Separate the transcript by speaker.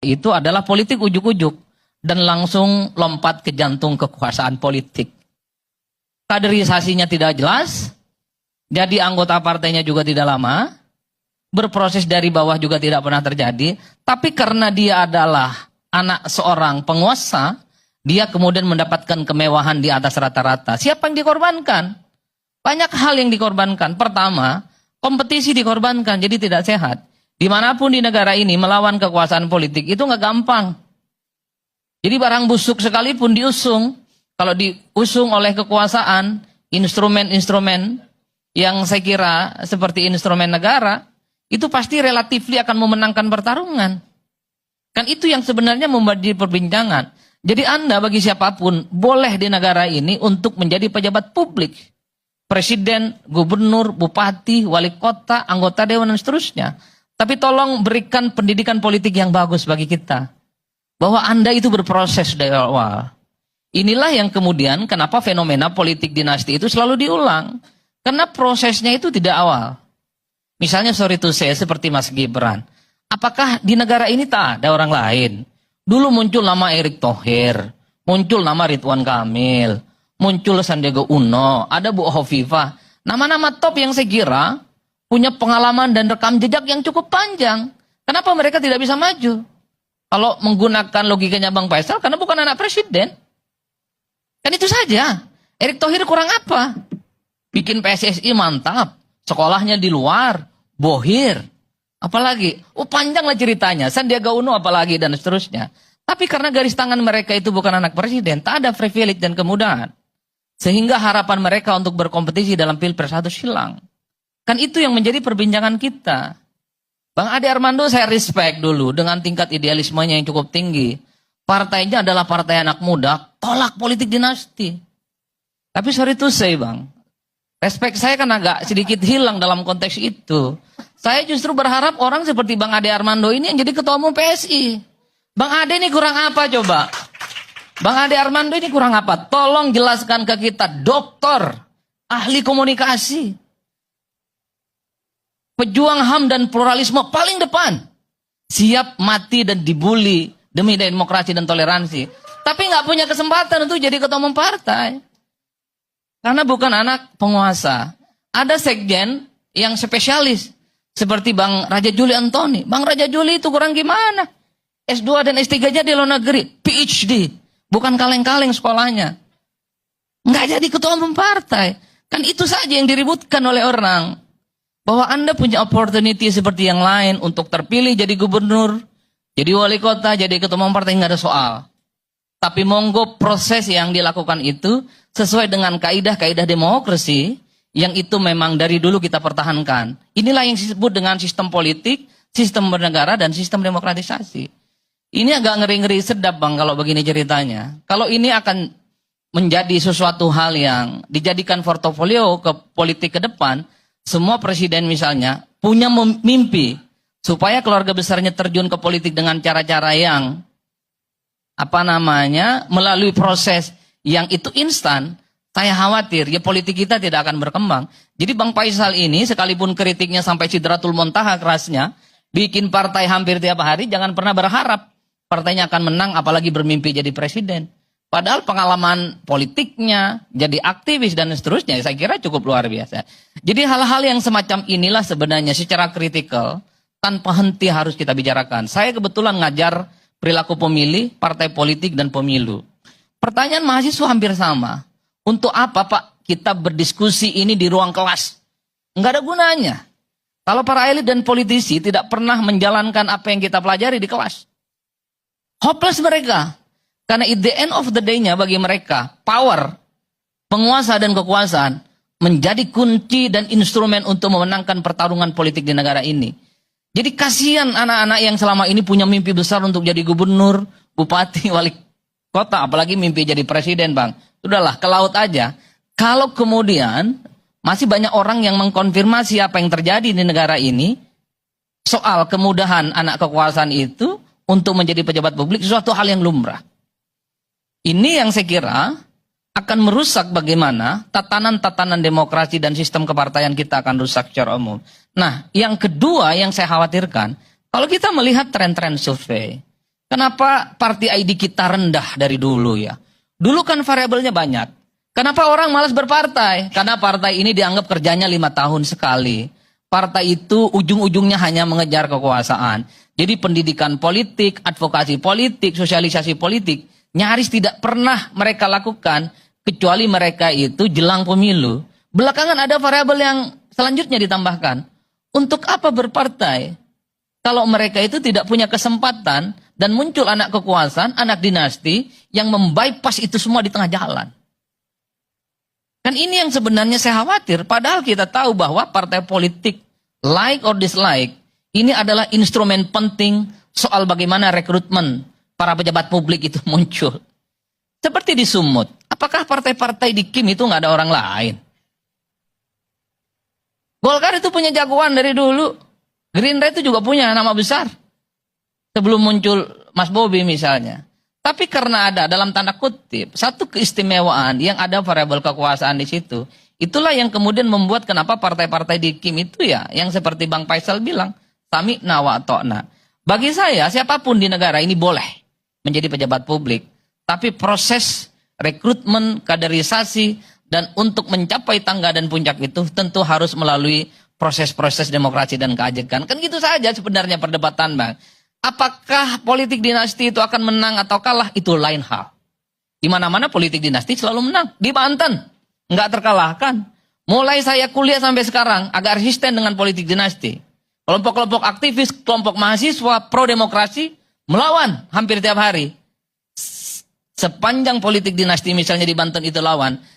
Speaker 1: itu adalah politik ujuk-ujuk dan langsung lompat ke jantung kekuasaan politik. Kaderisasinya tidak jelas, jadi anggota partainya juga tidak lama, berproses dari bawah juga tidak pernah terjadi, tapi karena dia adalah anak seorang penguasa, dia kemudian mendapatkan kemewahan di atas rata-rata. Siapa yang dikorbankan? Banyak hal yang dikorbankan. Pertama, kompetisi dikorbankan, jadi tidak sehat. Dimanapun di negara ini melawan kekuasaan politik itu nggak gampang. Jadi barang busuk sekalipun diusung, kalau diusung oleh kekuasaan, instrumen-instrumen yang saya kira seperti instrumen negara, itu pasti relatif akan memenangkan pertarungan. Kan itu yang sebenarnya menjadi perbincangan. Jadi Anda bagi siapapun boleh di negara ini untuk menjadi pejabat publik. Presiden, gubernur, bupati, wali kota, anggota dewan dan seterusnya. Tapi tolong berikan pendidikan politik yang bagus bagi kita. Bahwa Anda itu berproses dari awal. Inilah yang kemudian kenapa fenomena politik dinasti itu selalu diulang. Karena prosesnya itu tidak awal. Misalnya sorry to say seperti Mas Gibran. Apakah di negara ini tak ada orang lain? Dulu muncul nama Erick Thohir. Muncul nama Ridwan Kamil. Muncul Sandiaga Uno. Ada Bu Hovifah. Nama-nama top yang saya kira punya pengalaman dan rekam jejak yang cukup panjang. Kenapa mereka tidak bisa maju? Kalau menggunakan logikanya Bang Faisal, karena bukan anak presiden. Kan itu saja. Erick Thohir kurang apa? Bikin PSSI mantap. Sekolahnya di luar. Bohir. Apalagi? Oh panjang lah ceritanya. Sandiaga Uno apalagi dan seterusnya. Tapi karena garis tangan mereka itu bukan anak presiden, tak ada privilege dan kemudahan. Sehingga harapan mereka untuk berkompetisi dalam pilpres harus hilang. Kan itu yang menjadi perbincangan kita. Bang Ade Armando saya respect dulu dengan tingkat idealismenya yang cukup tinggi. Partainya adalah partai anak muda, tolak politik dinasti. Tapi sorry to say Bang, respect saya kan agak sedikit hilang dalam konteks itu. Saya justru berharap orang seperti Bang Ade Armando ini yang jadi ketua umum PSI. Bang Ade ini kurang apa coba? Bang Ade Armando ini kurang apa? Tolong jelaskan ke kita, doktor, ahli komunikasi. Pejuang HAM dan pluralisme paling depan. Siap mati dan dibully demi demokrasi dan toleransi. Tapi nggak punya kesempatan untuk jadi ketua umum partai. Karena bukan anak penguasa. Ada sekjen yang spesialis. Seperti Bang Raja Juli Antoni. Bang Raja Juli itu kurang gimana? S2 dan S3-nya di luar negeri. PhD. Bukan kaleng-kaleng sekolahnya. Nggak jadi ketua umum partai. Kan itu saja yang diributkan oleh orang. Bahwa Anda punya opportunity seperti yang lain untuk terpilih jadi gubernur, jadi wali kota, jadi ketua umum partai, nggak ada soal. Tapi monggo proses yang dilakukan itu sesuai dengan kaidah-kaidah demokrasi yang itu memang dari dulu kita pertahankan. Inilah yang disebut dengan sistem politik, sistem bernegara, dan sistem demokratisasi. Ini agak ngeri-ngeri sedap Bang kalau begini ceritanya. Kalau ini akan menjadi sesuatu hal yang dijadikan portofolio ke politik ke depan, semua presiden misalnya punya mimpi supaya keluarga besarnya terjun ke politik dengan cara-cara yang melalui proses yang itu instan. Saya khawatir ya politik kita tidak akan berkembang. Jadi Bang Faisal ini sekalipun kritiknya sampai sidratul muntaha kerasnya, bikin partai hampir tiap hari, jangan pernah berharap partainya akan menang apalagi bermimpi jadi presiden. Padahal pengalaman politiknya, jadi aktivis dan seterusnya, saya kira cukup luar biasa. Jadi hal-hal yang semacam inilah sebenarnya secara kritikal, tanpa henti harus kita bicarakan. Saya kebetulan ngajar perilaku pemilih, partai politik, dan pemilu. Pertanyaan mahasiswa hampir sama. Untuk apa Pak kita berdiskusi ini di ruang kelas? Enggak ada gunanya. Kalau para elit dan politisi tidak pernah menjalankan apa yang kita pelajari di kelas. Hopeless mereka. Karena at the end of the day-nya bagi mereka, power, penguasa dan kekuasaan menjadi kunci dan instrumen untuk memenangkan pertarungan politik di negara ini. Jadi kasihan anak-anak yang selama ini punya mimpi besar untuk jadi gubernur, bupati, wali kota, apalagi mimpi jadi presiden Bang. Sudahlah, ke laut aja. Kalau kemudian masih banyak orang yang mengkonfirmasi apa yang terjadi di negara ini, soal kemudahan anak kekuasaan itu untuk menjadi pejabat publik, sesuatu hal yang lumrah. Ini yang saya kira akan merusak bagaimana tatanan-tatanan demokrasi dan sistem kepartaian kita akan rusak secara umum. Nah, yang kedua yang saya khawatirkan, kalau kita melihat tren-tren survei, Kenapa party ID kita rendah dari dulu ya? Dulu kan variabelnya banyak. Kenapa orang malas berpartai? Karena partai ini dianggap kerjanya 5 tahun sekali. Partai itu ujung-ujungnya hanya mengejar kekuasaan. Jadi pendidikan politik, advokasi politik, sosialisasi politik, nyaris tidak pernah mereka lakukan, kecuali mereka itu jelang pemilu. Belakangan ada variabel yang selanjutnya ditambahkan. Untuk apa berpartai? Kalau mereka itu tidak punya kesempatan dan muncul anak kekuasaan, anak dinasti yang membypass itu semua di tengah jalan. Kan ini yang sebenarnya saya khawatir, padahal kita tahu bahwa partai politik, like or dislike, ini adalah instrumen penting soal bagaimana rekrutmen para pejabat publik itu muncul. Seperti di Sumut, apakah partai-partai di Kim itu nggak ada orang lain? Golkar itu punya jagoan dari dulu. Gerindra itu juga punya nama besar. Sebelum muncul Mas Bobi misalnya. Tapi karena ada dalam tanda kutip satu keistimewaan yang ada variabel kekuasaan di situ. Itulah yang kemudian membuat kenapa partai-partai di Kim itu ya, yang seperti Bang Faisal bilang, sami'na wa ata'na. Bagi saya, siapapun di negara ini boleh menjadi pejabat publik. Tapi proses rekrutmen, kaderisasi, dan untuk mencapai tangga dan puncak itu tentu harus melalui proses-proses demokrasi dan keajekan. Kan gitu saja sebenarnya perdebatan, Bang. Apakah politik dinasti itu akan menang atau kalah? Itu lain hal. Di mana-mana politik dinasti selalu menang. Di Banten, nggak terkalahkan. Mulai saya kuliah sampai sekarang, agak resisten dengan politik dinasti. Kelompok-kelompok aktivis, kelompok mahasiswa, pro-demokrasi, melawan hampir tiap hari. Sepanjang politik dinasti misalnya di Banten itu lawan,